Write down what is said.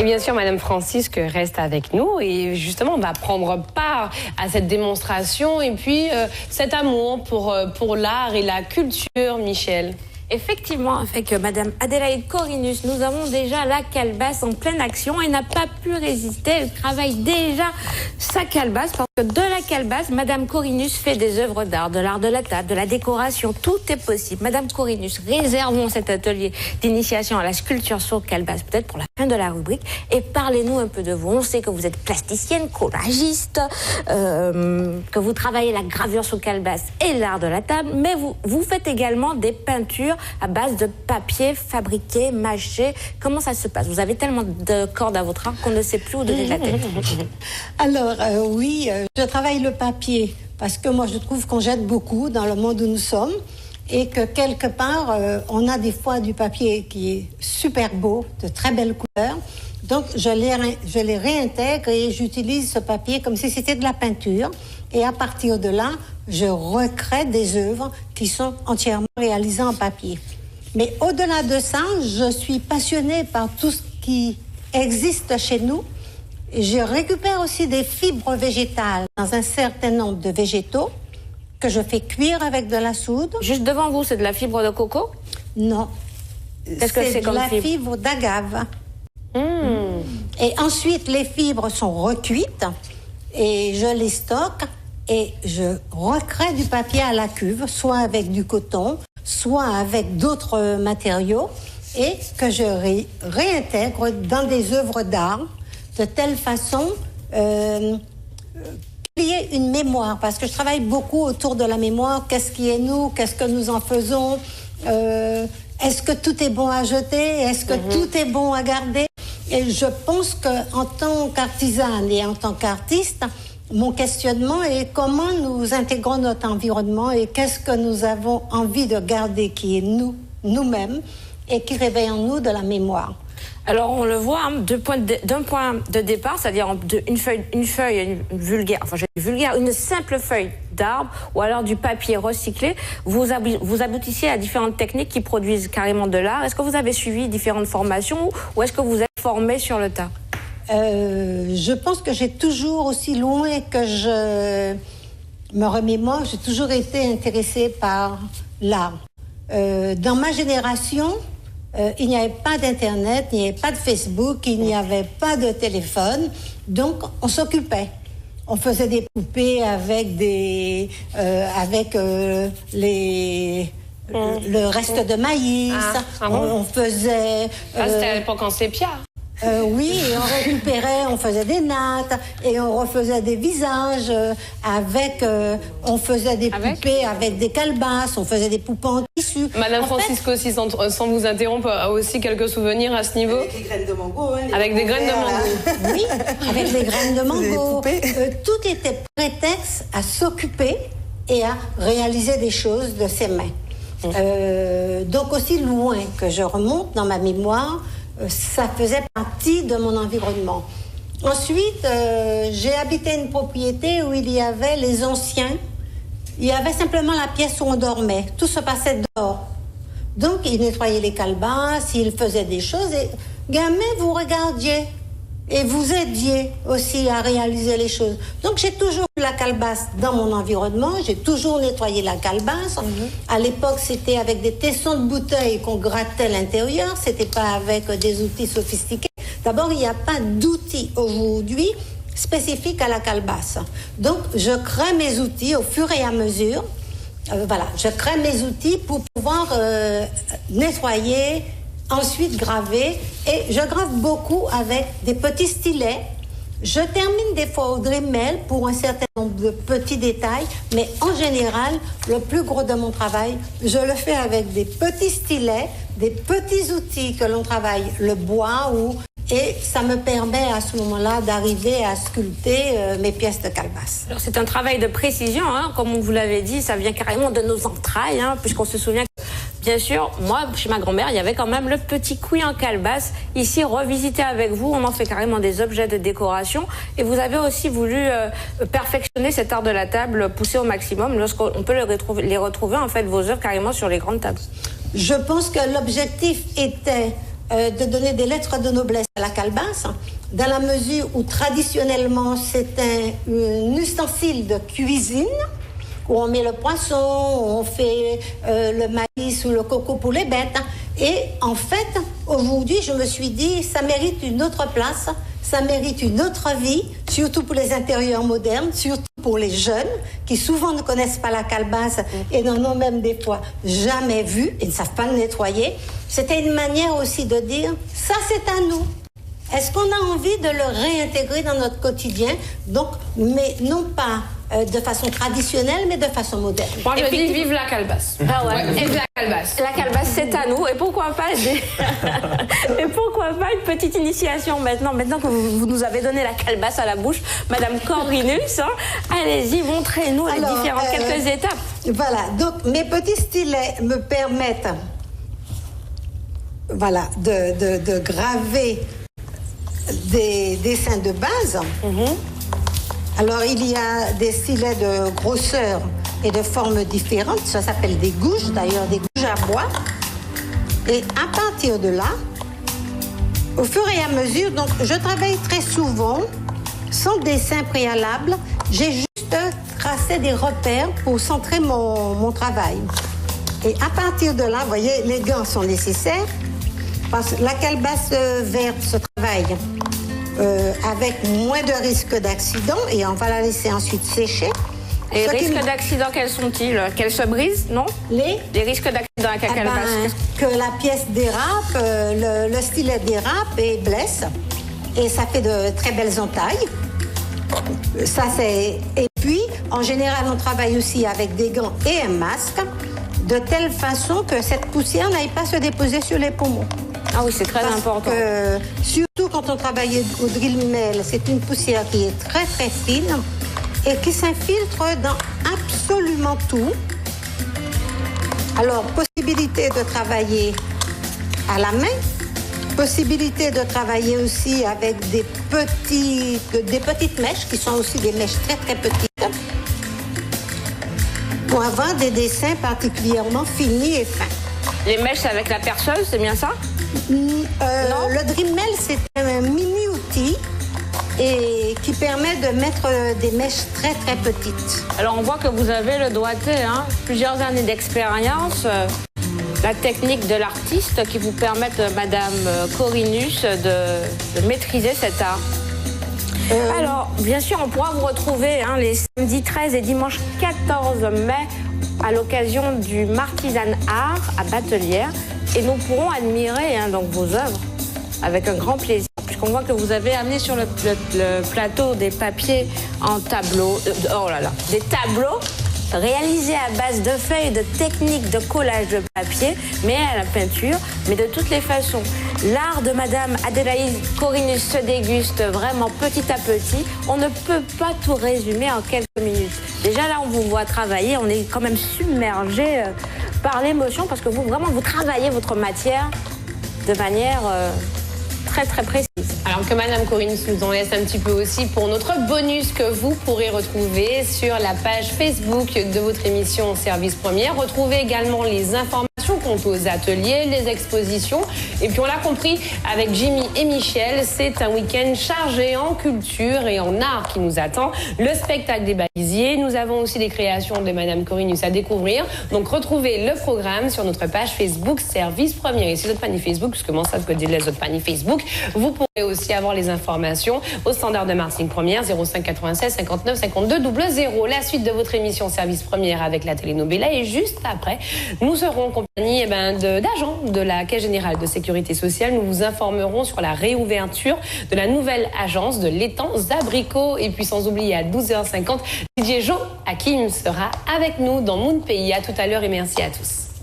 bien sûr, Madame Francisque reste avec nous et justement, on va prendre part à cette démonstration et puis cet amour pour l'art et la culture, Michel. Effectivement, avec Madame Adélaïde Corinus, nous avons déjà la calebasse en pleine action. Elle n'a pas pu résister, elle travaille déjà sa calebasse parce que de la calebasse, Madame Corinus fait des œuvres d'art, de l'art de la table, de la décoration, tout est possible. Madame Corinus, réservons cet atelier d'initiation à la sculpture sur calebasse, peut-être pour la fin de la rubrique, et parlez-nous un peu de vous. On sait que vous êtes plasticienne, collagiste, que vous travaillez la gravure sur calebasse et l'art de la table, mais vous faites également des peintures à base de papier fabriqué, mâché. Comment ça se passe? Vous avez tellement de cordes à votre arc qu'on ne sait plus où donner de la tête. Alors, oui, je travaille le papier parce que moi, je trouve qu'on jette beaucoup dans le monde où nous sommes et que quelque part, on a des fois du papier qui est super beau, de très belles couleurs. Donc, je les réintègre et j'utilise ce papier comme si c'était de la peinture. Et à partir de là, je recrée des œuvres qui sont entièrement réalisées en papier. Mais au-delà de ça, je suis passionnée par tout ce qui existe chez nous. Je récupère aussi des fibres végétales dans un certain nombre de végétaux que je fais cuire avec de la soude. Juste devant vous, c'est de la fibre de coco? Non. Qu'est-ce que c'est comme de la fibre d'agave. Et ensuite, les fibres sont recuites et je les stocke et je recrée du papier à la cuve, soit avec du coton, soit avec d'autres matériaux et que je réintègre dans des œuvres d'art de telle façon qu'il y ait une mémoire, parce que je travaille beaucoup autour de la mémoire. Qu'est-ce qui est nous? Qu'est-ce que nous en faisons? Est-ce que tout est bon à jeter? Est-ce que tout est bon à garder? Et je pense qu'en tant qu'artisane et en tant qu'artiste, mon questionnement est comment nous intégrons notre environnement et qu'est-ce que nous avons envie de garder qui est nous-mêmes et qui réveille en nous de la mémoire. Alors on le voit d'un point de départ, c'est-à-dire une feuille vulgaire, une simple feuille d'arbre ou alors du papier recyclé, vous aboutissez à différentes techniques qui produisent carrément de l'art. Est-ce que vous avez suivi différentes formations ou est-ce que vous êtes formé sur le tas? Je pense que j'ai toujours, aussi loin que je me remémore, j'ai toujours été intéressée par l'art. Dans ma génération, il n'y avait pas d'Internet, il n'y avait pas de Facebook, il n'y avait pas de téléphone, donc on s'occupait. On faisait des poupées avec le reste de maïs. On faisait. C'était à l'époque en sépia. Oui, et on récupérait, on faisait des nattes et on refaisait des visages on faisait des poupées avec des calebasses, on faisait des poupées en tissu. Madame Francisque aussi, sans vous interrompre, a aussi quelques souvenirs à ce niveau? Avec les graines de mango. Avec des graines de mango. Oui, avec les graines de mango. Tout était prétexte à s'occuper et à réaliser des choses de ses mains. Donc aussi loin que je remonte dans ma mémoire, ça faisait partie de mon environnement. Ensuite, j'ai habité une propriété où il y avait les anciens. Il y avait simplement la pièce où on dormait. Tout se passait dehors. Donc, ils nettoyaient les calebasses, ils faisaient des choses. Et gamin, vous regardiez et vous aidiez aussi à réaliser les choses. Donc, j'ai toujours eu la calebasse dans mon environnement. J'ai toujours nettoyé la calebasse. À l'époque, c'était avec des tessons de bouteilles qu'on grattait l'intérieur. C'était pas avec des outils sophistiqués. D'abord, il n'y a pas d'outils aujourd'hui spécifiques à la calebasse. Donc, je crée mes outils au fur et à mesure. Je crée mes outils pour pouvoir nettoyer, ensuite graver. Et je grave beaucoup avec des petits stylets. Je termine des fois au Dremel pour un certain nombre de petits détails, mais en général, le plus gros de mon travail, je le fais avec des petits stylets, des petits outils que l'on travaille, le bois et ça me permet à ce moment-là d'arriver à sculpter mes pièces de calebasse. Alors c'est un travail de précision, comme vous l'avez dit, ça vient carrément de nos entrailles, puisqu'on se souvient que, bien sûr, moi, chez ma grand-mère, il y avait quand même le petit couille en calebasse. Ici, revisité avec vous, on en fait carrément des objets de décoration. Et vous avez aussi voulu perfectionner cet art de la table, pousser au maximum, lorsqu'on peut les retrouver, en fait, vos œuvres carrément sur les grandes tables. Je pense que l'objectif était de donner des lettres de noblesse à la calebasse, dans la mesure où traditionnellement c'est un ustensile de cuisine, où on met le poisson, on fait le maïs ou le coco pour les bêtes. Et en fait, aujourd'hui, je me suis dit, ça mérite une autre place, ça mérite une autre vie, surtout pour les intérieurs modernes, surtout pour les jeunes qui souvent ne connaissent pas la calebasse et n'en ont même des fois jamais vu et ne savent pas le nettoyer. C'était une manière aussi de dire, ça c'est à nous. Est-ce qu'on a envie de le réintégrer dans notre quotidien? Donc, mais non pas de façon traditionnelle, mais de façon moderne. Moi, je dis vive la calebasse. Ah ouais. Vive la calebasse. La calebasse, c'est à nous. Et pourquoi pas et pourquoi pas une petite initiation maintenant que vous nous avez donné la calebasse à la bouche, Madame Corvinus, hein, allez-y, montrez-nous les différentes quelques étapes. Voilà. Donc, mes petits stylets me permettent, voilà, de graver des dessins de base. Alors, il y a des stylets de grosseur et de formes différentes. Ça s'appelle des gouges, d'ailleurs, des gouges à bois. Et à partir de là, au fur et à mesure, donc, je travaille très souvent sans dessin préalable. J'ai juste tracé des repères pour centrer mon travail. Et à partir de là, vous voyez, les gants sont nécessaires parce que la calebasse verte se travaille avec moins de risque d'accident et on va la laisser ensuite sécher. Les risques d'accident, quels sont-ils? Qu'elle se brise, non? Les risques d'accident avec la calebasse. Que la pièce dérape, le stylet dérape et blesse. Et ça fait de très belles entailles. Ça, c'est... Et puis, en général, on travaille aussi avec des gants et un masque, de telle façon que cette poussière n'aille pas se déposer sur les poumons. Ah oui, c'est très important. Surtout quand on travaille au drill mill, c'est une poussière qui est très très fine et qui s'infiltre dans absolument tout. Alors, possibilité de travailler à la main, possibilité de travailler aussi avec des petites mèches, qui sont aussi des mèches très très petites, pour avoir des dessins particulièrement finis et fins. Les mèches avec la perceuse, c'est bien ça? Le Dremel, c'est un mini-outil et qui permet de mettre des mèches très très petites. Alors on voit que vous avez le doigté, hein, plusieurs années d'expérience, la technique de l'artiste qui vous permettent, Madame Corvinus, de maîtriser cet art. Alors, bien sûr, on pourra vous retrouver les samedis 13 et dimanche 14 mai à l'occasion du Martisan Art à Batelière. Et nous pourrons admirer donc vos œuvres avec un grand plaisir, puisqu'on voit que vous avez amené sur le plateau des papiers en tableau, des tableaux réalisés à base de feuilles, de techniques de collage de papier, mais à la peinture. Mais de toutes les façons, l'art de Madame Adélaïde Corvinus se déguste vraiment petit à petit. On ne peut pas tout résumer en quelques minutes. Déjà là, on vous voit travailler, on est quand même submergé par l'émotion, parce que vous travaillez votre matière de manière très très précise. Alors que Madame Corvinus nous en laisse un petit peu aussi pour notre bonus que vous pourrez retrouver sur la page Facebook de votre émission Service Première. Retrouvez également les informations quant aux ateliers, les expositions. Et puis on l'a compris avec Jimmy et Michel, c'est un week-end chargé en culture et en art qui nous attend. Le spectacle des balisiers, nous avons aussi des créations de Madame Corvinus à découvrir. Donc retrouvez le programme sur notre page Facebook Service Première. Et si vous n'êtes pas ni Facebook, parce que comment ça, vous dites les autres pas ni Facebook, vous pourrez aussi avoir les informations au standard de Martine Première 05 96 59 52 00. La suite de votre émission Service Première avec la Telenovela, et juste après, nous serons en compagnie d'agents de la Caisse générale de sécurité sociale. Nous vous informerons sur la réouverture de la nouvelle agence de l'étang Abricots. Et puis sans oublier à 12h50, DJ Joe Hakim sera avec nous dans Moon Pays. À tout à l'heure et merci à tous.